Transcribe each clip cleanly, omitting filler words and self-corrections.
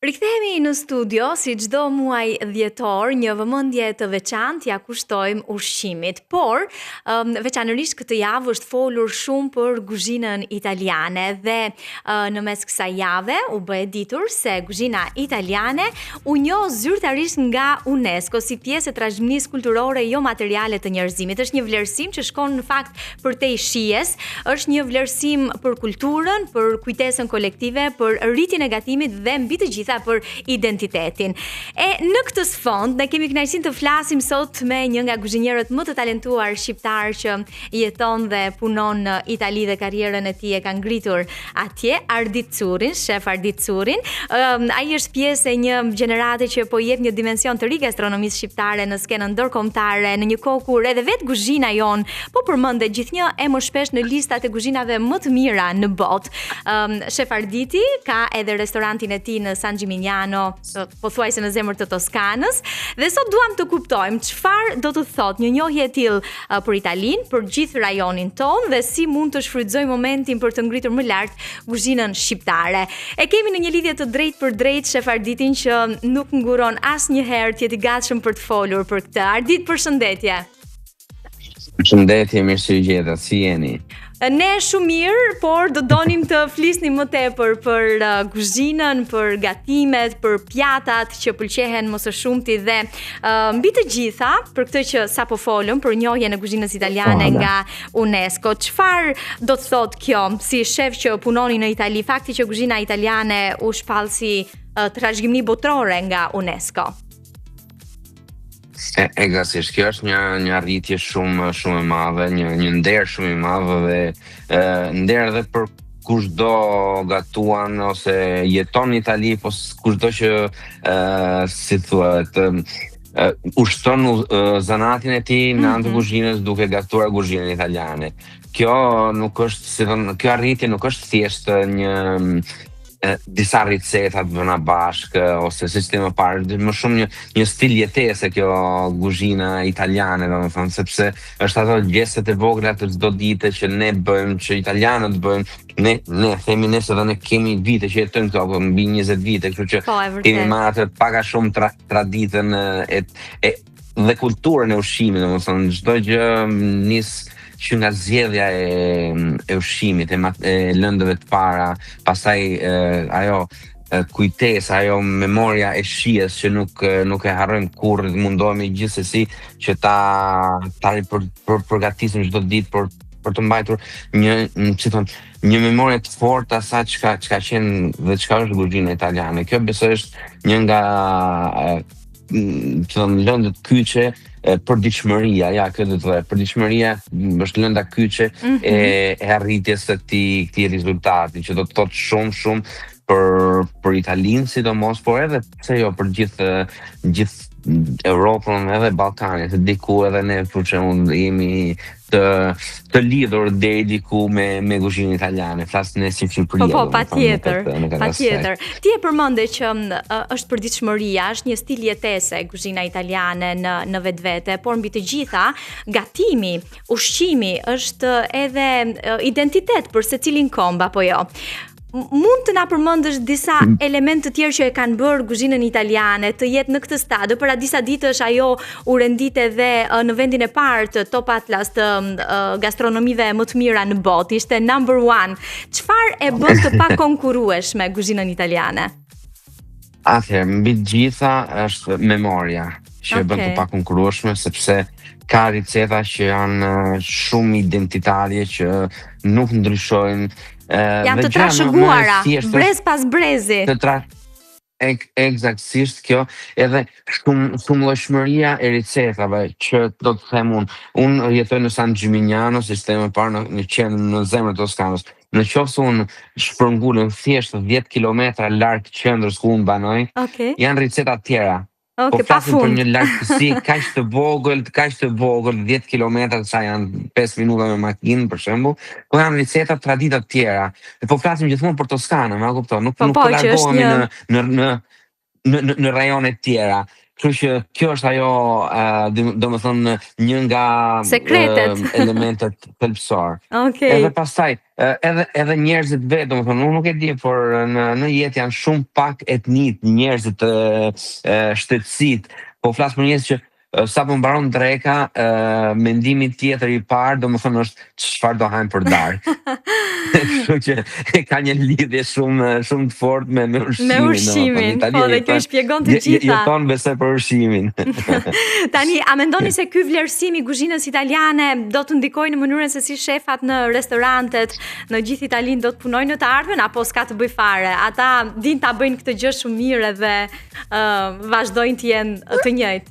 Rikthehemi në studio, si çdo muaj dhjetor, një vëmendje të veçantë ja kushtojmë ushqimit, por veçanërisht këtë javë është folur shumë për kuzhinën italiane dhe në mes kësaj jave u bë e ditur se kuzhina italiane u njoh zyrtarisht nga UNESCO si pjesë e trashëgimisë kulturore jo materiale të njerëzimit. Është një vlerësim që shkon në fakt përtej shijes, është një vlerësim për kulturën, për kujtesën kolektive, për rritjen e gatimit dhe mbi të gjitha për identitetin. E në këtë sfond ne kemi kënaqësinë të flasim sot me një nga kuzhinierët më të talentuar shqiptar që jeton dhe punon në Itali dhe karrierën e tij e ka ngritur atje, Ardit Curin, shef Ardit Curin. Ai është pjesë e një gjenerate që po jep një dimension të ri gastronomisë shqiptare në skenën ndërkombëtare, në një kohë kur edhe vetë kuzhina jon po përmendet gjithnjë e më shpesh në listat e kuzhinave më të mira në botë. Shef Arditi ka edhe restorantin e tij në San Gimignano, pothuajse në zemër të Toskanës, dhe sot duam të kuptojmë çfarë do të thotë një njohje e tillë për Italinë, për gjithë rajonin ton dhe si mund të shfrytëzojmë momentin për të ngritur më lart kuzhinën shqiptare. E kemi në një lidhje të drejtë për drejtë shef Arditin që nuk nguron asnjëherë të jetë i gatshëm për të folur për këtë. Ardit, përshëndetje. Përshëndetje, mirë se u gjeta, si jeni? Ne shumë mirë, por do donim të flisnim më tepër për kuzhinën, për gatimet, për pjatat që pëlqehen më së shumti dhe mbi të gjitha, për këtë që sapo folëm për njohjen e kuzhinës italiane nga UNESCO. Çfarë do të thotë kjo si shef që punoni në Itali, fakti që kuzhina italiane u shpall si trashëgimi botërore nga UNESCO? Eksaktësisht, kjo është një arritje shumë e madhe, një nder shumë i madh dhe nder edhe për kushdo gatuan ose jeton në Itali, po kushdo që si thuhet ushton zanatin e tij në anë të kuzhinës duke gatuar kuzhinën italiane. Kjo kjo arritje nuk është thjesht disa riceta të bëna bashkë ose sistema parë, më shumë një stil jetese kjo kuzhina italiane, domethënë, sepse është ato gjestet e vogla të çdo dite që ne bëjmë, që italianët bëjmë, ne themi ne se ne kemi vite që jetojmë këtu, apo mbi 20 vite, kështu që kemi marrë atë pak a shumë traditën dhe kulturën e ushqimit, domethënë çdo gjë nis që nga zgjedhja e ushqimit, e lëndëve të para, pastaj ajo kujtesa, ajo memoria e shijes që nuk e harrojmë kurrë, mundohemi gjithsesi që ta përgatisim çdo ditë për të mbajtur një memorie të fortë asaj çka qenë dhe çka është kuzhina italiane. Kjo besoj është një nga lëndët kyçe përditshmëria, kjo do të thotë, përditshmëria është lënda kyçe e arritjes së këtij rezultati, që do të thotë shumë për Italinë sidomos, por edhe pse jo për gjithë Europën edhe Ballkanin, diku edhe ne për shembull jemi të lidhur deri diku me kuzhinën italiane, flas ne si Shqipëria. Po, patjetër. Ti e përmende që është përditshmëria, është një stil jetese kuzhina italiane në vetvete, por mbi të gjitha, gatimi, ushqimi është edhe identitet për secilin komb apo jo. Mund të na përmendësh disa elementë të tjerë që e kanë bërë kuzhinën italiane të jetë në këtë stadium? Para disa ditësh ajo u rendit edhe në vendin e parë të Top Atlas të gastronomive më të mira në botë, ishte number 1. Çfarë e bën të pakonkurrueshme kuzhinën italiane? Atëherë, mbi të gjitha është memoria që e bën të pakonkurrueshme, sepse ka riceta që janë shumë identitarje, që nuk ndryshojnë. Janë të trashëguara, brez pas brezi. Eksaktësisht kjo, edhe shumëllojshmëria e ricetave që do të them unë jetoj në San Gimignano, sistemi parë në qendër në zemrën e Toskanës. Në qoftë se unë shpërngulem thjesht 10 kilometra larg qendrës ku unë banoj, janë riceta të tjera. Po flasim për një lartësi kaq të vogël, 10 kilometra, sa janë 5 minuta me makinë për shembull, po janë riceta tradita të tjera. Po flasim gjithmonë për Toskanën, ma kupton, nuk po largohemi në rajone të tjera. Kështu që kjo është ajo, domethënë, një nga sekretet, elementet thelbësor. Edhe pastaj edhe njerëzit vetë, domethënë unë nuk e di, por në jetë janë shumë pak etnit njerëzit të shtetësitë, po flas për njerëz që sa po mbaron dreka, mendimi tjetër i parë domethënë është çfarë do hajmë për darkë. Kështu që ka një lidhje shumë të fortë me Me ushqimin, ushqimin, domethënë po dhe kjo shpjegon të gjitha. jeton besoj për ushqimin. Tani, a mendoni se ky vlerësim i kuzhinës italiane do të ndikojë në mënyrën se si shefat në restorantet në gjithë Italinë do të punojnë në të ardhmen, apo s'ka të bëj fare? Ata din ta bëjnë këtë gjë shumë mirë dhe vazhdojnë të jenë të njëjtë.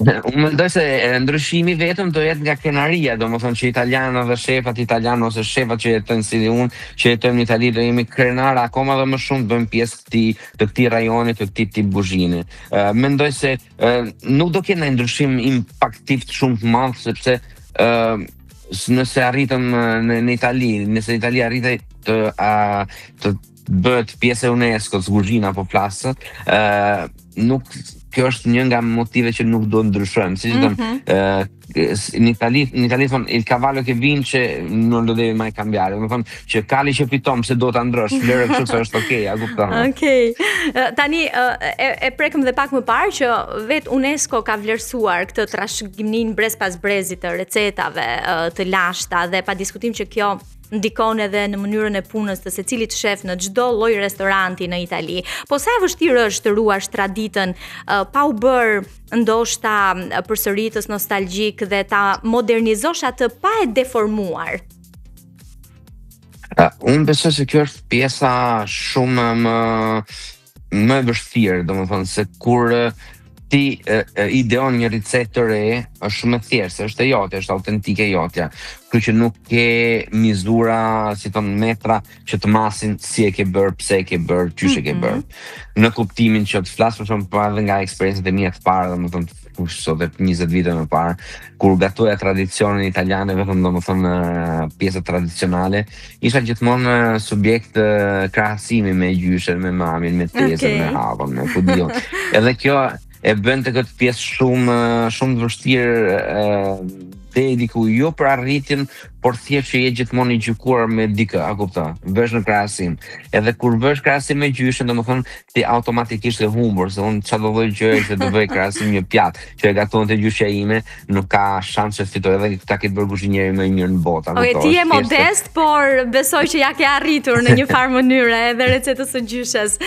Unë mendoj se ndryshimi vetëm do jetë nga krenaria, domethënë që italianët dhe shefat italianë ose shefat që jetojnë si unë, që jetojmë në Itali, do jemi krenar akoma dhe më shumë, bëjmë pjesë të këtij rajoni, të këtij tip kuzhine. Mendoj se nuk do ketë ndonjë ndryshim impaktiv shumë të madh, sepse nëse arritëm në Itali, nëse Italia arritej të bëhet pjesë e UNESCO-s kuzhina po flas, nuk kjo është një nga motivet që nuk do ndryshojmë. Si që in Itali thonë, il cavallo che vince non lo deve mai cambiare. Do thonë që kali që fiton pse do ta ndrosh, vlerë kështu se është okay, a kupton? Okej. Tani e prekëm dhe pak më parë që vet UNESCO ka vlerësuar këtë trashëgiminë brez pas brezit të recetave të lashta dhe pa diskutim që kjo ndikon edhe në mënyrën e punës të secilit shef në çdo lloj restoranti në Itali. Po sa e vështirë është të ruash traditën pa u bërë ndoshta përsëritës nostalgjik dhe ta modernizosh atë pa e deformuar? Unë besoj se kjo është pjesa shumë më e vështirë, domethënë se kur ti ideon një ricetë të re, është shumë e thjeshtë, është e jotja, është autentike jotja. Kështu që nuk ke mizura, si thon metra që të masin si e ke bërë, pse e ke bërë, çysh e ke bërë. Në kuptimin që të flas për shkak edhe nga eksperiencat e mia të para, domethënë sot e 20 vite më parë, kur gatuja tradicionin italiane, vetëm domethënë pjesët tradicionale, isha gjithmonë subjekt krahasimi me gjyshen, me mamin, me tezën, me havën, me kudion. Edhe kjo e bën të këtë pjesë shumë të vështirë deri ku jo për arritjen, por thjesht që je gjithmonë i gjykuar me dikë, a kupton? Vesh në krahasim. Edhe kur vesh krahasim me gjyshin, domethënë ti automatikisht e humbur, se unë çfarë do lloj gjëje që do bëj krahasim një pjatë që e gatonte gjyshja ime, nuk ka shanse të fitoj, edhe ta ketë bërë kuzhinieri më i mirë në botë. Okej, ti je modest, por besoj që ja ke arritur në një farë mënyre edhe recetës së gjyshes.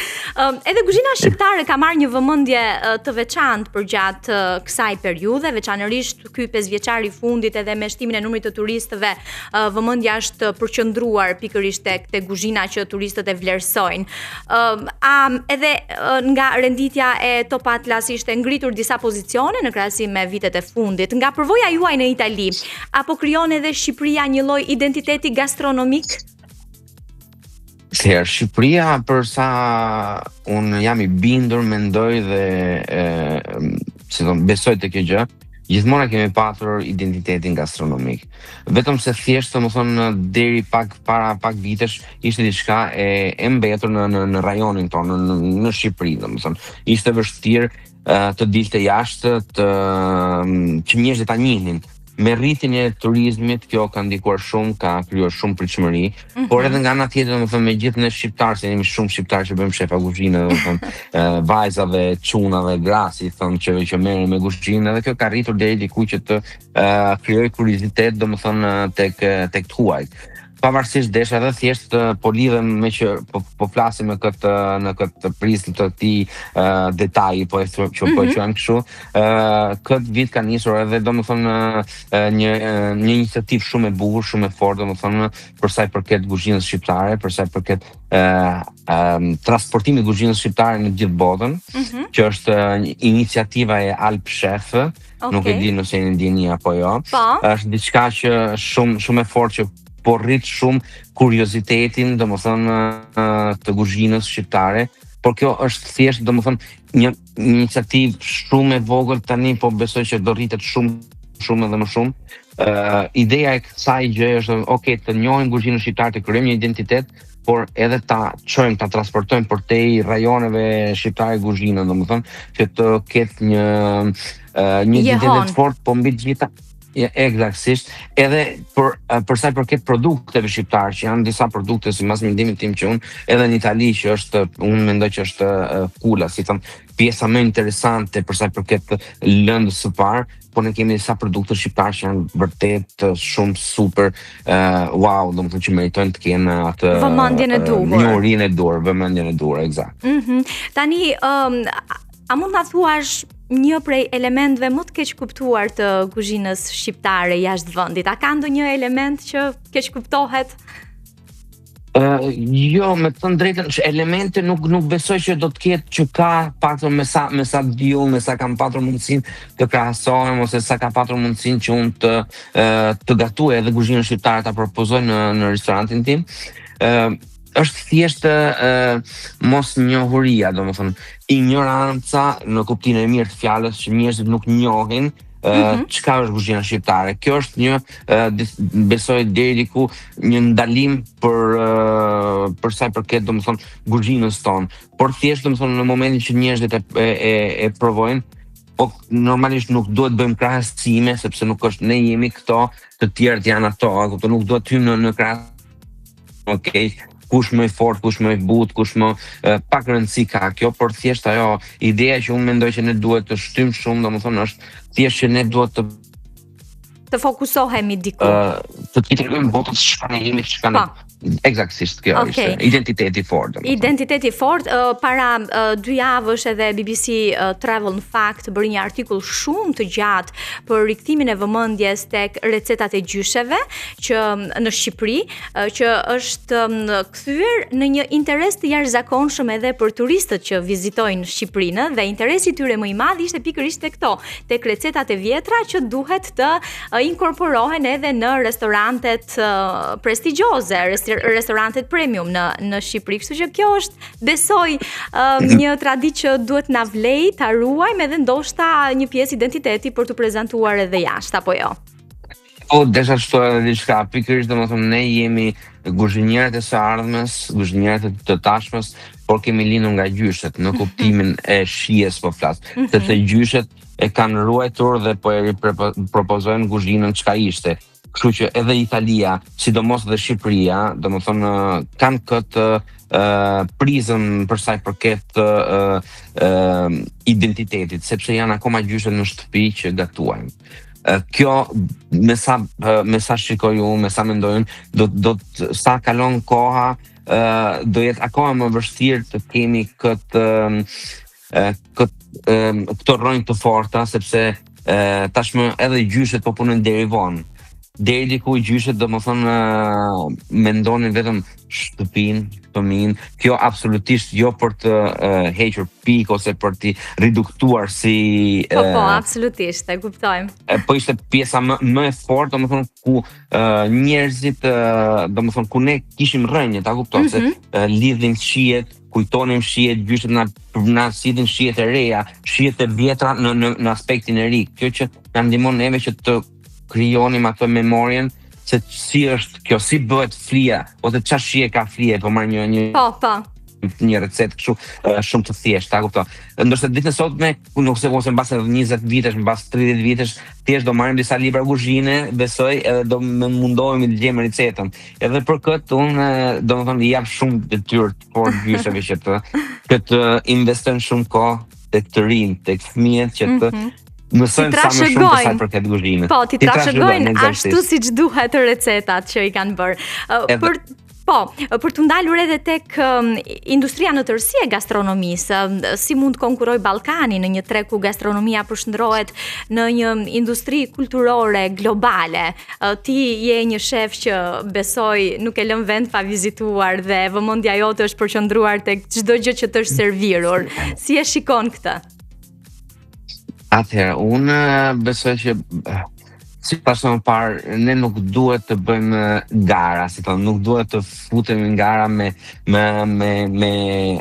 Edhe kuzhina shqiptare ka marrë një vëmendje të veçantë përgjatë kësaj periudhe, veçanërisht ky 5 vjeçar i fundit edhe me shtimin e numrit të turistëve, vëmendja është përqendruar pikërisht tek kuzhina që turistët e vlerësojnë. Edhe nga renditja e Top Atlas ishte ngritur disa pozicione në krahasim me vitet e fundit. Nga përvoja juaj në Itali, apo krijon edhe Shqipëria një lloj identiteti gastronomik? Shqipëria, për sa unë jam i bindur, mendoj dhe besoj të kjo gjë, gjithmonë kemi patur identitetin gastronomik. Vetëm se thjesht, domethënë, deri para pak vitesh ishte diçka e mbetur në rajonin tonë, në Shqipëri, domethënë. Ishte vështirë të dilte jashtë, që njerëzit ta njihnin. Me rritjen e turizmit, kjo ka ndikuar shumë, ka krijuar shumë pritshmëri, por edhe nga ana tjetër, domethënë, me gjithë ne shqiptarë, se jemi shumë shqiptarë që bëjmë shefa kuzhinë, domethënë, vajzave, çunave, grasi, thonë që merren me kuzhinë, dhe kjo ka rritur deri diku që të krijojë kuriozitet, domethënë, tek tuajt. Pavarësisht desha dhe thjesht po lidhem me që po flasim në këtë prizmë të këtij detaji, që po e quajmë kështu. Këtë vit ka nisur edhe domethënë një iniciativë shumë e bukur, shumë e fortë, domethënë për sa i përket kuzhinës shqiptare, për sa i përket transportimit kuzhinës shqiptare në gjithë botën, që është iniciativa e Alp Chef. Nuk e di nëse e ndjeni apo jo. Është diçka që shumë e fortë që po rrit shumë kuriozitetin, domethënë, të kuzhinës shqiptare, por kjo është thjesht, domethënë, një iniciativë shumë e vogël tani, po besoj që do rritet shumë edhe më shumë. Ideja e kësaj gjëje është, okay, të njohim kuzhinën shqiptare, të krijojmë një identitet, por edhe ta çojmë, ta transportojmë përtej rajoneve shqiptare kuzhinën, domethënë, që të ketë një identitet fort, po mbi të gjitha Eksaktësisht, edhe për sa i përket produkteve shqiptare, që janë disa produkte si mas mendimit tim që unë edhe në Itali që është, unë mendoj që është kula, si thon, pjesa më interesante për sa i përket lëndës së parë, po ne kemi disa produkte shqiptare që janë vërtet shumë super, wow, domethënë që meritojnë të kenë atë vëmendjen e duhur. njohurinë e duhur, vëmendjen e duhur, eksakt. Tani, a mund ta thuash një prej elementëve më të keq kuptuar të kuzhinës shqiptare jashtë vendit? A ka ndonjë element që keq kuptohet? Jo, me të thënë drejtën, që elemente nuk besoj që do të ketë që ka patur me sa diull, me sa kam patur mundësinë të krahasohem ose sa ka patur mundësinë që unë të gatuaj edhe kuzhinën shqiptare ta propozoj në restorantin tim. Është thjesht mosnjohuria, domethënë ignoranca në kuptimin e mirë të fjalës, që njerëzit nuk njohin çka është kuzhina shqiptare. Kjo është një besoj deri diku një ndalim për sa i përket domethënë kuzhinës tonë. Por thjesht domethënë në momentin që njerëzit e provojnë, po normalisht nuk duhet bëjmë krahasime sepse nuk është ne jemi këto, të tjerët janë ato, kupton, nuk duhet të hyjmë në krahasim. Okej, kush më i fort, kush më i but, kush më pak rëndësi ka kjo, por thjesht ajo ideja që unë mendoj që ne duhet të shtym shumë, domethënë është thjesht që ne duhet të fokusohemi diku. Të tregojmë botës çka ne jemi, çka ne. Eksaktësisht, kjo është identiteti fort. Identiteti fort. Para 2 javësh edhe BBC Travel Fact bëri një artikull shumë të gjatë për rikthimin e vëmendjes tek recetat e gjysheve që në Shqipëri, që është kthyer në një interes të jashtëzakonshëm edhe për turistët që vizitojnë Shqipërinë, dhe interesi i tyre më i madh ishte pikërisht tek recetat e vjetra që duhet të inkorporohen edhe në restorantet prestigjioze, restorantet premium në Shqipëri. Kështu që kjo është, besoj, një traditë që duhet na vlej ta ruajmë, edhe ndoshta një pjesë identiteti për të prezantuar edhe jashtë, apo jo? Po, desha shtoj edhe diçka, pikërisht domethënë ne jemi kuzhinierët e së ardhmes, kuzhinierët të tashmes, por kemi lindur nga gjyshet në kuptimin e shijes po flas, sepse gjyshet e kanë ruajtur dhe po e propozojnë kuzhinën çka ishte. Kështu që edhe Italia, sidomos dhe Shqipëria, domethënë kanë këtë prizën për sa i përket identitetit, sepse janë akoma gjyshet në shtëpi që gatuajnë. Kjo me sa shikoj unë, me sa mendoj unë, sa kalon koha, do jetë akoma më vështirë të kemi këto rrojnë të forta, sepse tashmë edhe gjyshet po punojnë deri vonë. Deri diku gjyshet domethënë mendonin vetëm shtëpinë, fëmijën. Kjo absolutisht jo për të hequr pikë ose për t'i riduktuar si Po, absolutisht, e kuptojmë. Po ishte pjesa më e fortë, domethënë ku njerëzit domethënë ku ne kishim rënje, ta kupton se lidhin shijet, kujtonim shijet, gjyshet na sidhin shijet e reja, shijet e vjetra në aspektin e ri. Kjo që na ndihmon neve që të krijonim atë memorien se si është kjo, si bëhet flia, ose çfarë shije ka flia, po marr një recetë kështu shumë të thjeshtë, ta kupton. Ndërsa ditën e sotme, ose mbas 20 vitesh, mbas 30 vitesh, thjesht do marrim disa libra kuzhine, besoj, edhe do mundohemi të gjejmë recetën. Edhe për këtë unë domethënë jap shumë detyrë por gjysheve që të investojnë shumë kohë tek të rinj, tek fëmijët që të mësojnë sa më shumë për sa i përket kuzhinës. Po, ti trashëgojnë ashtu siç duhet recetat që i kanë bërë. Për të ndalur edhe tek industria në tërësi e gastronomisë, si mund të konkurroj Ballkani në një treg ku gastronomia përshndrohet në një industri kulturore globale? Ti je një shef që besoj nuk e lën vend pa vizituar dhe vëmendja jote është përqendruar tek çdo gjë që të është servirur. Si e shikon këtë? Atëherë, unë besoj që si pasë më parë, ne nuk duhet të bëjmë gara, nuk duhet të futemi në gara me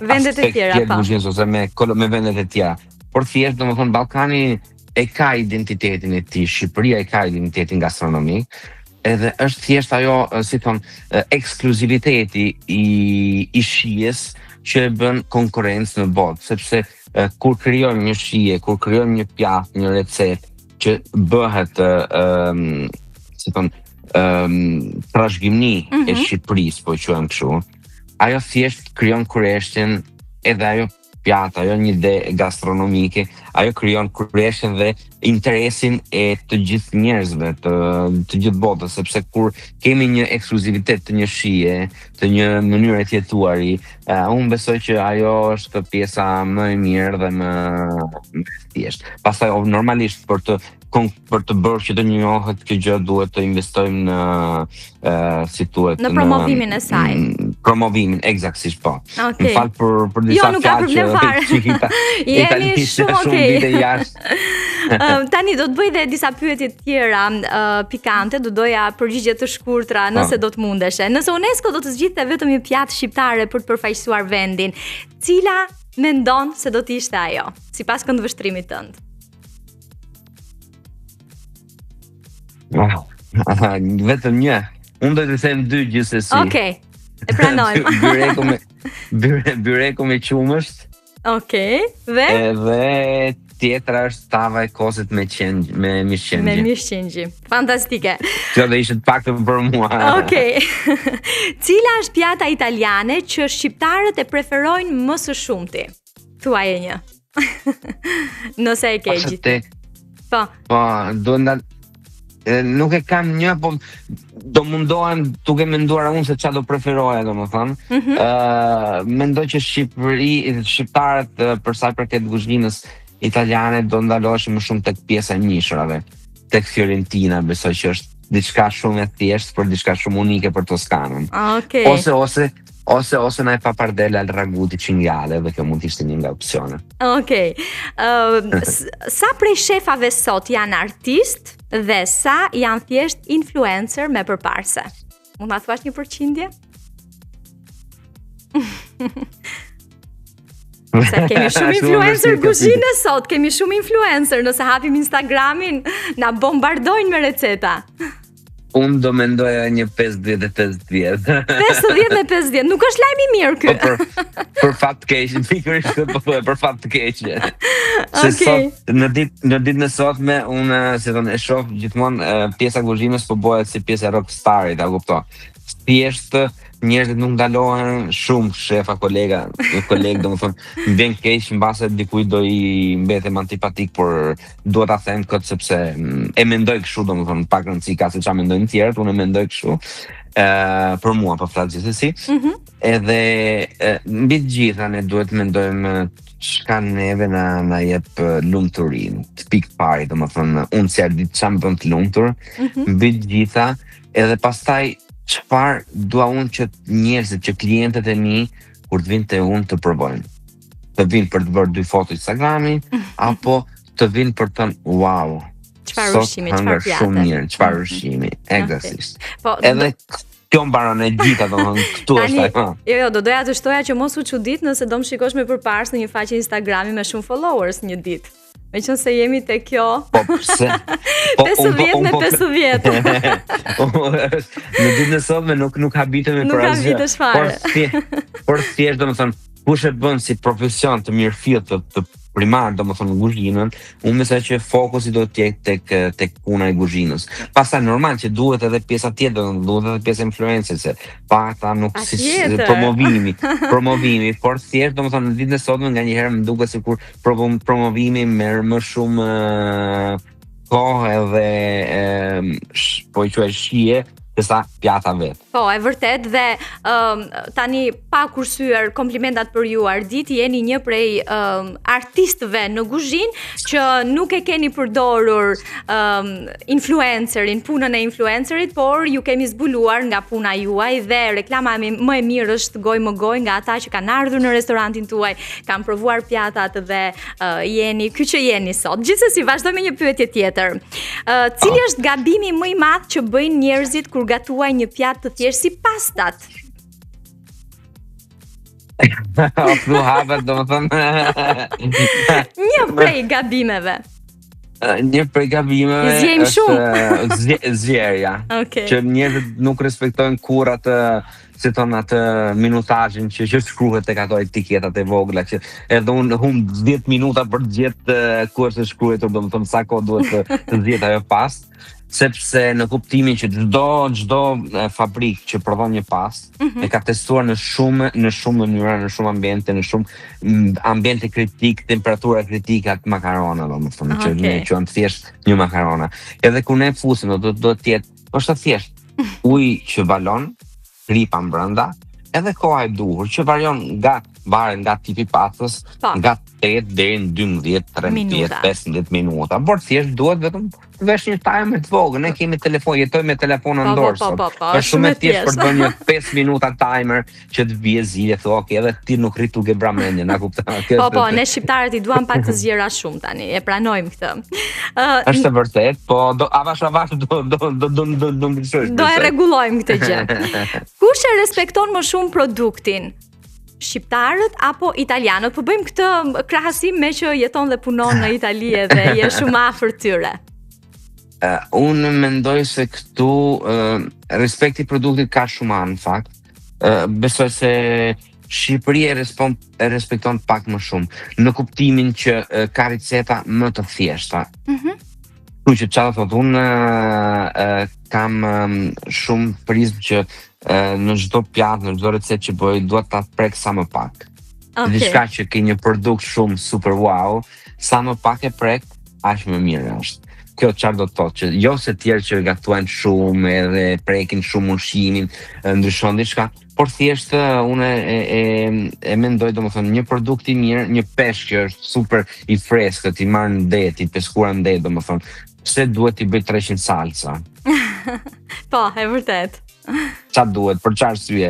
vendet e tjera, ose me vendet e tjera. Por thjesht, domethënë, Ballkani e ka identitetin e tij, Shqipëria e ka identitetin gastronomik, edhe është thjesht ajo, ekskluziviteti i shijes që e bën konkurrencë në botë, sepse kur krijojmë një shije, kur krijojmë një pjatë, një recetë, që bëhet si thon trashëgimi e Shqipërisë, po e quajmë kështu, ajo thjesht krijon kurreshtin edhe ajo pjata, ajo një ide gastronomike, ajo krijon kurreshtin dhe interesin e të gjithë njerëzve, të gjithë botës, sepse kur kemi një ekskluzivitet të një shije, të një mënyre të jetuari, unë besoj që ajo është pjesa më e mirë dhe më thjesht. Pastaj normalisht për të bërë që të njohet kjo gjë duhet të investojmë në si thuhet në promovimin e saj. Promovimin, eksaktësisht po. Okay. Më fal për disa nuk ka problem fare. Jeni shumë okay. Tani do të bëj dhe disa pyetje të tjera pikante, do doja përgjigje të shkurtra nëse do të mundeshe. Nëse UNESCO do të zgjidhte vetëm një pjatë shqiptare për të përfaqësuar vendin, cila mendon se do të ishte ajo, sipas këndvështrimit tënd? Vetëm një. Unë do të them dy gjithsesi. Okej. E pranojmë. Byreku me qumësht. Okej. Dhe? Edhe tjetra është tava e kosit me mish Me mish qengji. Fantastike. Kjo do ishte të paktën për mua. Okej. Cila është pjata italiane që shqiptarët e preferojnë më së shumti? Thuaje një. Nëse e ke gjetur. Po, do nda nuk e kam një, po do mundohem duke menduar unë se çfarë do preferoja, domethënë. Mendoj që shqiptarët për sa i përket kuzhinës italiane do ndaloheshin më shumë tek pjesa e mishrave, tek Fiorentina, besoj që është diçka shumë e thjeshtë për diçka shumë unike për Toskanën. Okej. Ose na e papardella al ragù di cinghiale, dhe kjo mund të ishte një nga opsione. Okej. Sa prej shefave sot janë artist dhe sa janë thjesht influencer me përparse? Mund ta thuash një përqindje? Se kemi shumë influencer kuzhine sot, kemi shumë influencer, nëse hapim Instagramin, na bombardojnë me receta. Unë do mendoja një 50-50. 50-50, nuk është lajm i mirë ky. Për fat të keq, pikërisht për fat të keq. Se sot në ditën e sotme unë e shoh gjithmonë pjesa e kuzhinës po bëhet si pjesa e rockstarit, a kupton? Thjesht njerëzit nuk ndalohen, shumë shefa, kolegë domethënë më vjen keq mbase dikujt do i mbetem antipatik, por duhet ta them këtë sepse e mendoj kështu, domethënë pak rëndësi ka se çfarë mendojnë të tjerët, unë e mendoj kështu. Për mua po flas gjithsesi. Edhe mbi të gjitha ne duhet mendojmë çka neve na jep lumturinë, të pikë pari, domethënë unë si ardit çam bën të lumtur, mbi të gjitha, edhe pastaj çfarë dua unë që njerëzit, që klientët e mi kur të vinë te unë të provojnë. Të vinë për të bërë 2 foto Instagrami, apo të vinë për të thënë wow. Çfarë ushqimi, çfarë pjatë. Shumë mirë, çfarë ushqimi. Eksaktësisht. Po, edhe kjo mbaron e gjitha, domethënë këtu është ajo. Jo, do doja të shtoja që mos u çudit nëse do më shikosh me përpars në një faqe Instagrami me shumë followers një ditë. Meqense jemi te kjo. Po pse? 50 me 50. Në ditën e sotme nuk habitemi për asgjë. Nuk habitesh fare. Por thjesht domethënë kush e bën si profesion të mirëfillt të primar, domethënë kuzhinën, unë mendoj që fokusi do të jetë tek puna e kuzhinës. Pastaj normal që duhet edhe pjesa tjetër, duhet edhe pjesa influencer, se ata nuk si promovimi, por thjesht domethënë në ditën e sotme nganjëherë më duket sikur promovimi merr më shumë kohë edhe po i quaj shije sa pjata vet. Po, e vërtet, dhe tani pa kursyer komplimentat për ju Ardit, jeni një prej artistëve në kuzhinë që nuk e keni përdorur influencerin, punën e influencerit, por ju kemi zbuluar nga puna juaj dhe reklama më e mirë është gojë më gojë nga ata që kanë ardhur në restorantin tuaj, kanë provuar pjatat dhe jeni ky që jeni sot. Gjithsesi, vazhdoj me një pyetje tjetër. Cili është gabimi më i madh që bëjnë njerëzit kur gatuaj një pjatë të thjeshtë si pastat? Një prej gabimeve. Një prej gabimeve Zjejmë zjerja, Okej. që njerëzit nuk respektojnë kur atë, si thon, atë minutazhin që shkruhet tek ato etiketat e vogla, që edhe unë humb 10 minuta për të gjetë ku është e shkruar, domethënë sa kohë duhet të zgjet ajo pastë, sepse në kuptimin që çdo fabrikë që prodhon një pastë e ka testuar në shumë mënyra, në shumë ambiente, në shumë ambiente kritik, temperatura kritike atë makarona, domethënë, që ne quajmë thjesht një makarona. Edhe kur ne fusim, do të jetë, është thjesht ujë që balon, kripa brenda, edhe koha e duhur, që varet nga tipi pastës, nga 8 deri në 12, 13, 15 minuta. Por thjesht duhet vetëm vesh një timer të vogël. Ne kemi telefon, jetojmë me telefon në dorë sot. Është shumë e thjeshtë për të bërë një 5 minuta timer që të vije zile, thua, ok, edhe ti nuk rrit tu gebra mendjen, na kupton? Ne shqiptarët i duam pak të zgjera shumë tani, e pranojmë këtë. Është vërtet, po avash do mbështesh. Do e rregullojmë këtë gjë. Kush e respekton më shumë produktin? Shqiptarët apo italianët? Po bëjmë këtë krahasim me që jeton dhe punon në Itali dhe je shumë afër tyre. Unë mendoj se këtu respekti produktit ka shumë anë, në fakt. Besoj se Shqipëria e respekton pak më shumë, në kuptimin që ka riceta më të thjeshta. Kështu që çfarë thot, unë kam shumë prizm që në çdo pjatë, në çdo recetë që bëj, dua ta prek sa më pak. Diçka që ke një produkt shumë super wow, sa më pak e prek, aq më mirë është. Kjo çfarë do të thotë, që jo se tjerë që gatuajnë shumë edhe prekin shumë ushqimin, ndryshon diçka, por thjesht unë e mendoj, domethënë, një produkt i mirë, një peshk që është super i freskët, i marrë në det, i peskuar në det, domethënë, pse duhet i bëj 300 salsa? Po, e vërtet. Qa duhet, për çfarë arsye?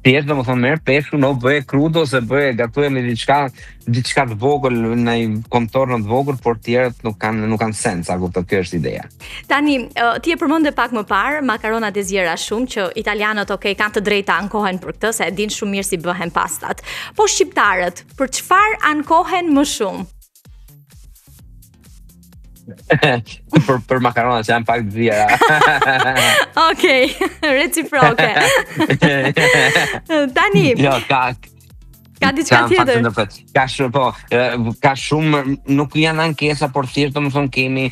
Thjesht domethënë merr peshkun, o bëje krud ose bëje gatuje me diçka të vogël, në një kontornë të vogël, por tjerët nuk kanë sens, a kupton, kjo është ideja. Tani, ti e përmende pak më parë makaronat e zjera shumë, që italianët kanë të drejta ankohen për këtë, se e din shumë mirë si bëhen pastat. Po shqiptarët, për çfarë ankohen më shumë? për makaronat që janë pak të zjera. Okej, reciproke. Tani, ka diçka tjetër. Ka shumë, nuk janë ankesa, por thjesht domethënë kemi,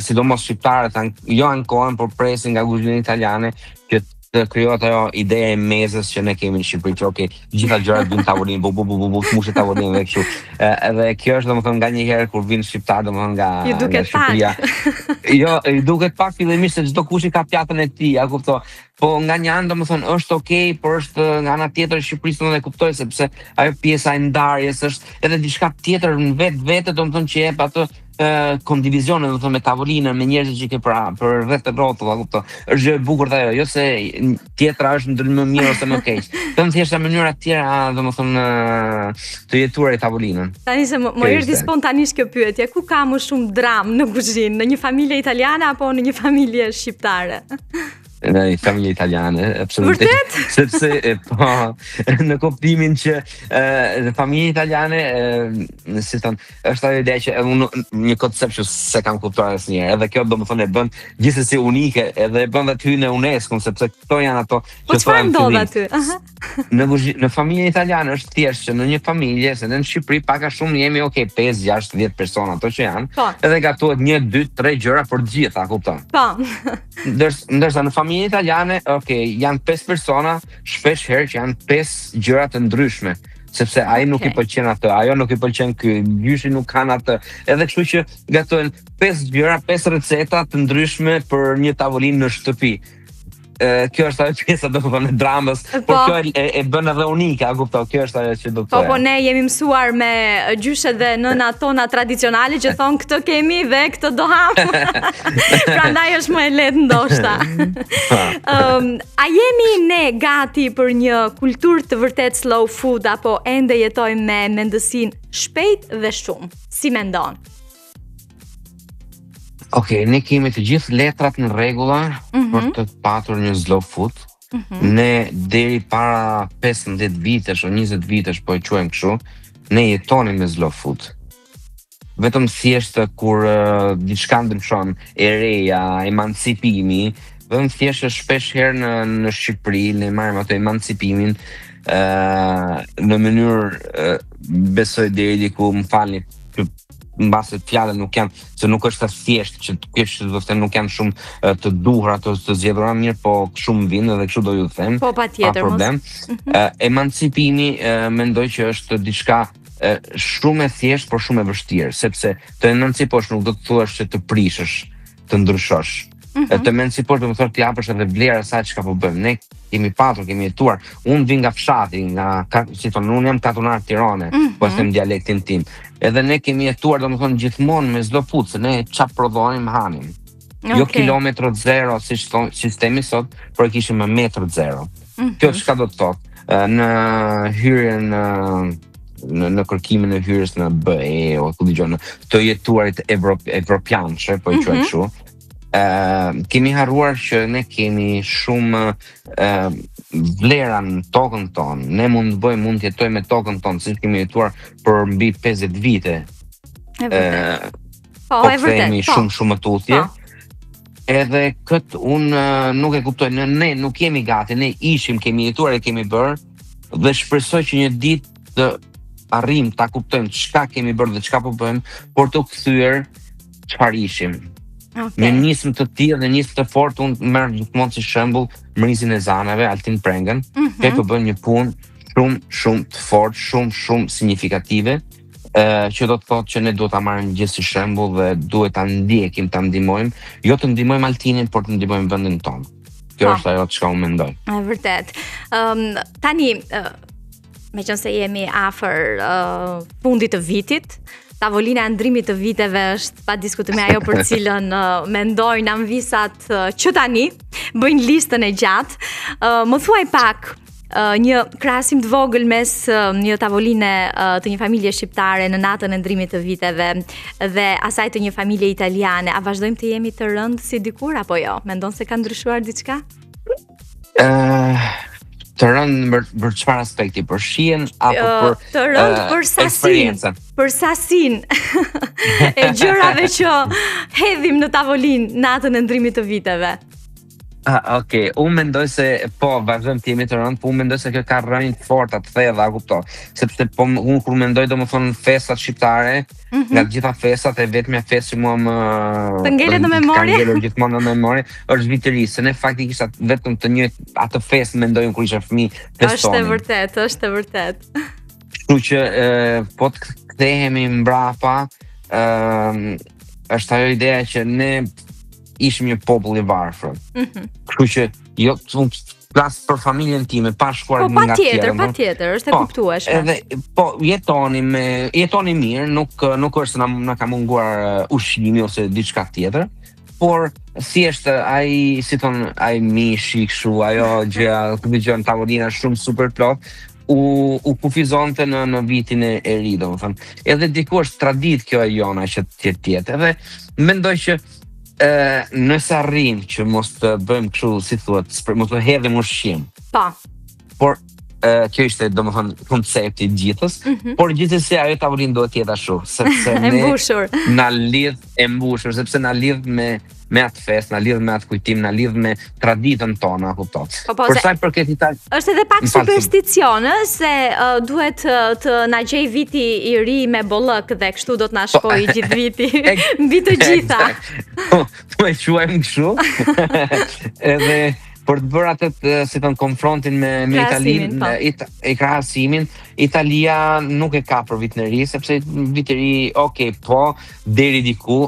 sidomos shqiptarët, jo ankohen, por presin nga kuzhina italiane, që të krijohet ajo ideja e mezës që ne kemi në Shqipëri, që okay, gjitha gjërat bën tavolinë, mushe tavolinë dhe kështu. Edhe kjo është domethënë nganjëherë kur vin shqiptar domethënë nga Shqipëria. Jo, i duket pak fillimisht se çdo kush i ka pjatën e tij, a kupton? Po nga një anë domethënë është okay, por është nga ana tjetër e Shqipërisë domethënë e kuptoj, sepse ajo pjesa e ndarjes është edhe diçka tjetër në vetë domethënë që jep atë kondivizione, domethënë me tavolinën, me njerëzit që ke për rreth të rrotull, a kupton? Është gjë e bukur ajo, jo se tjetra është ndryshim më mirë ose më keq. Vetëm thjesht në mënyra të tjera, domethënë të jetuar tavolinën. Tani se më erdhi spontanisht kjo pyetje, ku ka më shumë dram në kuzhinë, në një familje italiane apo në një familje shqiptare? Në një familje italiane, absolutisht. Sepse, po, në kuptimin që në familje italiane, si thon, është ajo ide që një koncept që se kam kuptuar asnjëherë, edhe kjo domethënë e bën gjithsesi unike, edhe e bën aty në UNESCO, sepse këto janë ato që çfarë ndodh aty? Në familje italiane është thjesht që në një familje, se në Shqipëri pak a shumë jemi 5, 6, 10 persona ato që janë, edhe gatuhet 1, 2, 3 gjëra për të gjitha, kupton? Po. Ndërsa në familje italiane, janë 5 persona, shpesh herë që janë 5 gjëra të ndryshme, sepse ai nuk i pëlqen atë, ajo nuk i pëlqen ky, gjyshi nuk kanë atë. Edhe kështu që gatojnë 5 gjëra, 5 receta të ndryshme për një tavolinë në shtëpi. Kjo është ajo pjesa domethënë e dramës, por kjo e bën edhe unike, a kupton? Kjo është ajo që do të thoya. Po ne jemi mësuar me gjyshet dhe nënat tona tradicionale që thon këtë kemi dhe këtë do ham. Prandaj është më e lehtë ndoshta. A jemi ne gati për një kulturë të vërtet slow food apo ende jetojmë me mendësinë shpejt dhe shumë? Si mendon? Ne kemi të gjithë letrat në rregulla për të patur një slow food. Ne deri para 15 vitesh o 20 vitesh, po e quajmë kështu, ne jetonim me slow food. vetëm thjesht kur diçka ndryshon, e reja, emancipimi, vetëm thjesht shpesh herë në Shqipëri ne marrim atë emancipimin në mënyrë besoj deri diku, më falni, mbase fjalët nuk janë, se nuk është as thjesht që të kesh, do të them, nuk janë shumë të duhura ato të zgjedhura mirë, po shumë vinë dhe kështu do ju them. Po patjetër, pa problem. Emancipimi mendoj që është diçka shumë e thjeshtë, por shumë e vështirë, sepse të emanciposh nuk do të thuash që të prishësh, të ndryshosh. Të emanciposh do të thotë të japësh edhe vlerë asaj çka po bëjmë. Ne kemi patur, kemi jetuar. Unë vi nga fshati, si thonë, unë jam katunar Tirane, po them dialektin tim. Edhe ne kemi jetuar, domethënë, gjithmonë me çdo fucë, ne çap prodhonim hanim. Jo kilometro zero, siç thon sistemi sot, por kishim metër zero. Kjo çka do të thotë? Në hyrjen në kërkimin e hyrjes në BE ose ku dëgjon të jetuarit evropianëshe, po i quaj kështu. Kemi harruar që ne kemi shumë vlera në tokën tonë. Ne mund të jetojmë me tokën tonë, siç kemi jetuar për mbi 50 vite. Po, e vërtet. Shumë më tutje. Edhe këtë unë nuk e kuptoj, ne nuk jemi gati, ne kemi jetuar e kemi bërë, dhe shpresoj që një ditë të arrim ta kuptojmë çka kemi bërë dhe çka po bëjmë, por të kthyer çfarë ishim. Me nismë të tillë dhe nismë të fortë, unë merr gjithmonë si shembull Mrizin e Zanave, Altin Prengën, që po bën një punë shumë të fortë, shumë signifikative, që do të thotë që ne duhet ta marrim gjithë si shembull dhe duhet ta ndjekim, ta ndihmojmë, jo të ndihmojmë Altinin, por të ndihmojmë vendin tonë. Kjo është ajo çka unë mendoj. Është vërtet. Tani, meqense jemi afër fundit të vitit, tavolina e ndrimit të viteve është pa diskutime ajo për cilën mendojnë anvisat që tani bëjnë listën e gjatë. Më thuaj pak një krahasim të vogël mes një tavoline të një familje shqiptare në natën e ndrimit të viteve dhe asaj të një familje italiane. A vazhdojmë të jemi të rëndë si dikur apo jo? Mendon se ka ndryshuar diçka? Të rëndë për çfarë aspekti? Për shihen apo për të rëndë për sasinë? Për sasinë e gjërave që hedhim në tavolinë natën e ndrimit të viteve. Okej, unë mendoj se po vazhdojmë të jemi të rëndë, po unë mendoj se kjo ka rënjë të forta të thella, kupton. Sepse po unë kur mendoj domethënë festat shqiptare, nga të gjitha festat, e vetmja festë që mua më të ngelet në memorie, ka ngelur gjithmonë në memorie, është Vitëri, se ne faktikisht vetëm të njëjtë atë festë mendojmë kur isha fëmijë festonin. Është e vërtet. Kështu që po të kthehemi mbrapa, është ajo ideja që ne ishim një popull i varfër. Kështu që jo flas për familjen time, pa shkuar nga tjerë. Po patjetër, është e kuptueshme. Edhe po jetoni mirë, nuk është se na ka munguar ushqimi ose diçka tjetër, por thjesht ai, si thon, ai mishi kështu, ajo gjëja, ku dëgjon tavolina shumë super plot, u kufizonte në vitin e ri, domethënë. Edhe diku është tradit kjo e jona që të jetë. Edhe mendoj që nëse arrim që mos të bëjmë kështu, si thuhet, mos të hedhim ushqim. Po. Por kjo ishte domethënë koncepti i gjithës, por gjithsesi ajo tavolinë duhet të jetë ashtu, sepse e mbushur. Na lidh e mbushur, sepse na lidh me atë festë, na lidh me atë kujtim, na lidh me traditën tonë, kupton. Për sa i përket është edhe pak supersticion, se duhet të na gjej viti i ri me bollëk dhe kështu do të na shkojë gjithë viti mbi të gjitha. Po e quajmë kështu. Edhe për të bërë atë, si thon, konfrontin me Italinë, krahasimin, Italia nuk e ka për vitin e ri, sepse viti i ri, po deri diku,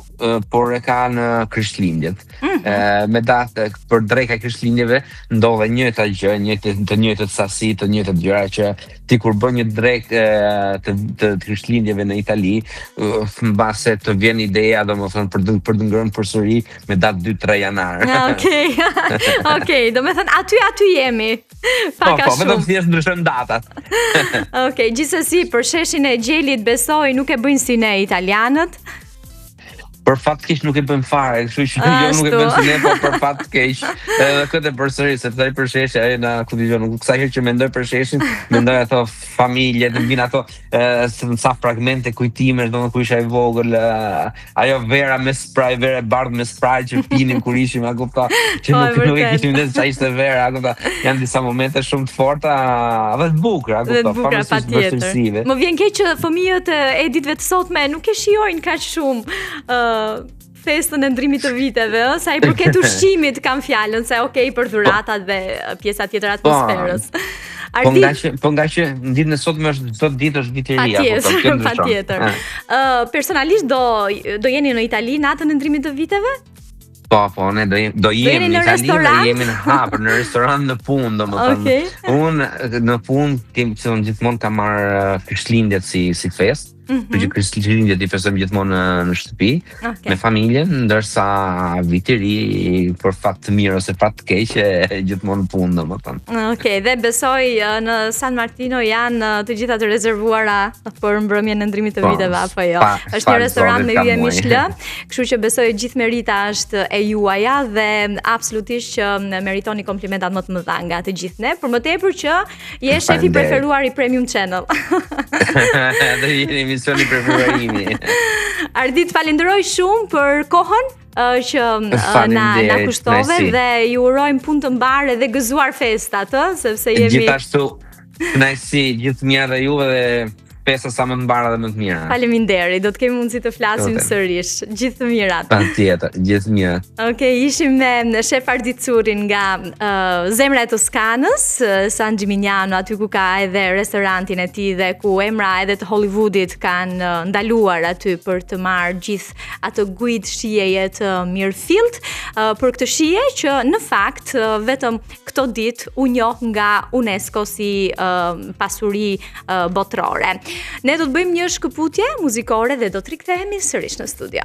por e ka në Krishtlindjet. Me datë për dreka e Krishtlindjeve ndodhe njëjta gjë, të njëjtët sasi, të njëjtët gjëra, që ti kur bën një drek të Krishtlindjeve në Itali, mbase të vjen ideja, domethënë, për të ngrënë përsëri me datë 2-3 janar. Okej, domethënë aty jemi. Pak a shumë. Po, vetëm thjesht ndryshojmë datat. Okej, gjithsesi për sheshin e Gjelit besoj nuk e bëjnë si ne italianët. për fat keq nuk e bëm fare, kështu që jo nuk e bëm si ne, po për fat keq. Edhe këtë përsëri, sepse ai për sheshe, ai na ku dijon, sa herë që mendoj për sheshin, mendoj ato familje, të vin ato sa fragmente kujtimesh, domethënë kur isha i vogël, ajo vera me spray, vera e bardhë me spray që pinim kur ishim, a kupton, që nuk e kishim ndër sa ishte vera, a kupton. Janë disa momente shumë të forta dhe të bukura, a kupton, pavarësisht vështirësive. Më vjen keq që fëmijët e ditëve të sotme nuk e shijojnë kaq shumë festën e ndrimit të viteve, sa i përket ushqimit kam fjalën se okay për dhuratat dhe pjesa tjetër atmosferës. Po nga që në ditën e sotme është çdo ditë është ditë e ri, patjetër. Personalisht do jeni në Itali natën e ndrimit të viteve? Po, ne do jemi në Itali dhe jemi në hapër, në restorant në punë, domethënë. Unë në punë gjithmonë kam marrë Krishtlindjet si fest. Për që Krishtlindjet i festojmë gjithmonë në shtëpi, me familjen, ndërsa viti i ri për fat të mirë ose fat të keq gjithmonë në punë, domethënë. Okej, dhe besoj në San Martino janë të gjitha të rezervuara për mbrëmjen e ndrimit të viteve apo jo. Është një restorant me yje Michelin, kështu që besoj gjithë merita është e juaja dhe absolutisht që meritoni komplimentat më të mëdha nga të gjithë ne, për më tepër që je shefi preferuar i Premium Channel. Misioni preferimi. Ardit, falenderoj shumë për kohën që na kushtove dhe ju urojmë punë të mbarë dhe gëzuar festat, sepse jemi... Gjithashtu, kënaqësi, gjithë mirë dhe juve dhe festa sa më të mbara dhe më të mira. Faleminderit, do të kemi mundësi të flasim sërish. Gjithë të mirat. Patjetër, gjithë mirat. Okej, ishim me shef Ardit Curin nga zemra e Toskanës, San Gimignano, aty ku ka edhe restorantin e tij dhe ku emra edhe të Hollywoodit kanë ndaluar aty për të marrë gjithë atë gujt shijeje të mirëfillt, për këtë shije që në fakt vetëm këto ditë u njoh nga UNESCO si pasuri botërore. Ne do të bëjmë një shkëputje muzikore dhe do të rikthehemi sërish në studio.